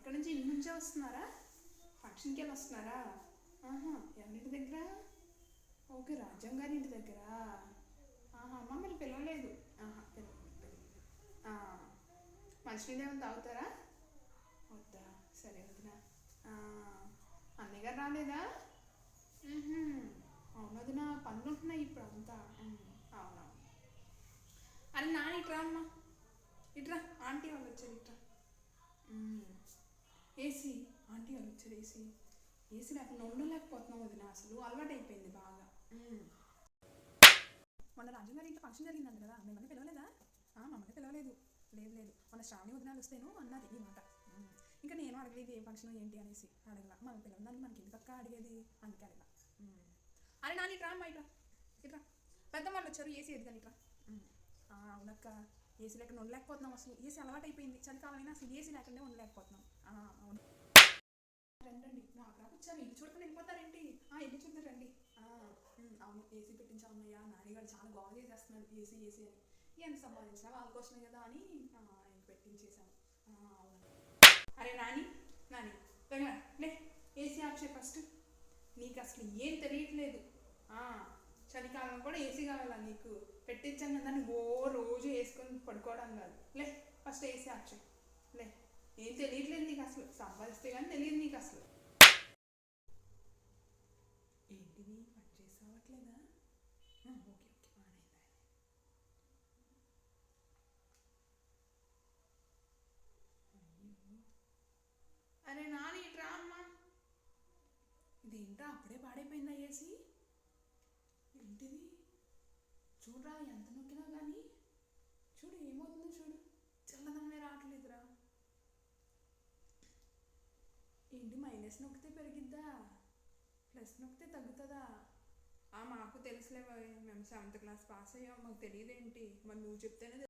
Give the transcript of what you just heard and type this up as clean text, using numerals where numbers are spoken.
ఎక్కడి నుంచి ఇంటి నుంచే వస్తున్నారా? ఫంక్షన్కి వెళ్ళి వస్తున్నారా? ఆహా, ఎవరింటి దగ్గర? ఓకే, రాజ్యం గారి ఇంటి దగ్గర. ఆహా, మమ్మల్ని పిలవలేదు. ఆహా, పిలవలేదు. మంచినీళ్ళు ఏమైనా తాగుతారా? వద్దా? సరే వదినా. అన్నయ్య గారు రాలేదా? అవును వదినా, పనులు ఉంటున్నాయి ఇప్పుడు అంతా. అవునవును. అరే నాన్న ఇట్రా అమ్మా, ఇట్రా. ఆంటీ వాళ్ళు వచ్చారు, ఇట్రా. ఏసీ, ఆంటీ వాళ్ళు వచ్చారు. ఏసీ ఏసీ లేకుండా ఉండలేకపోతున్నాం వదిన, అసలు అలవాటు అయిపోయింది బాగా. మొన్న రాజు గారి ఇంట్లో ఫంక్షన్ జరిగిందంట కదా, మిమ్మల్ని పిలవలేదా? మమ్మల్ని పిలవలేదు. లేదు లేదు, మన శ్రావణి వదినాలు వస్తేను అన్నది ఈ మాట. ఇంకా నేను అడగలేదు ఏ ఫంక్షన్ ఏంటి అనేసి, అడగల. మనం పిలవదాన్ని మనకి ఇంటి పక్క అడిగేది, అందుకే అడగల. అరే నాని ఇట్రా అమ్మా, ఇట్రా ఇట్రా. పెద్దవాళ్ళు వచ్చారు, ఏసీ ఎదుగని ఇట్రా. అవునక్క, ఏసీ లేకుండా ఉండలేకపోతున్నాం అసలు. ఏసీ అలవాటు అయిపోయింది, చలికాలమైనా అసలు ఏసీ లేకుండా ఉండలేకపోతున్నాం. అవును రండి, నాకు రాకొచ్చారు. ఇల్లు చూడకుండా వెళ్ళిపోతారేంటి? ఇల్లు చూద్దరు రండి. అవును, ఏసీ పెట్టించామయ్యా, నానిగాడు చాలా బాగా చేసేస్తున్నాడు ఏసీ ఏసీ అని. ఎంత సంపాదించినా వాళ్ళ కోసమే కదా అని ఆయన పెట్టించేసాము. అవును. అరే నాని, నాని లే, ఏసీ ఆఫ్ చేయి ఫస్ట్. నీకు అసలు ఏం తెలియట్లేదు. చలికాలం కూడా ఏసీ కావాలా నీకు? పెట్టించాం కదా, నువ్వు రోజు వేసుకొని పడుకోవడం కాదు. లే, ఫస్ట్ ఏసీ ఆఫ్ చేయి. లే, ఏం తెలియట్లేదు నీకు అసలు. సంపాదిస్తే కానీ తెలియదు నీకు అసలు. ఏంటిది పని చేసి రావట్లేదా? ఓకే ఓకే, బాగానే. అరే నాని ఇట్రా అమ్మా. ఇదేంటా అప్పుడే పాడైపోయిందా ఏసీ? ఏంటిది? చూడరా, ఎంత నొక్కినా కానీ చూడు ఏమవుతుందో చూడు. చల్లదనమే రావట్లేదురా. ఏంటి, మైనస్ నొక్కితే పెరిగిద్దా? ప్లస్ నొక్కితే తగ్గుతుందా? మాకు తెలుసులే, మేము 7th క్లాస్ పాస్ అయ్యాం, మాకు తెలియదేంటి? మరి నువ్వు చెప్తేనే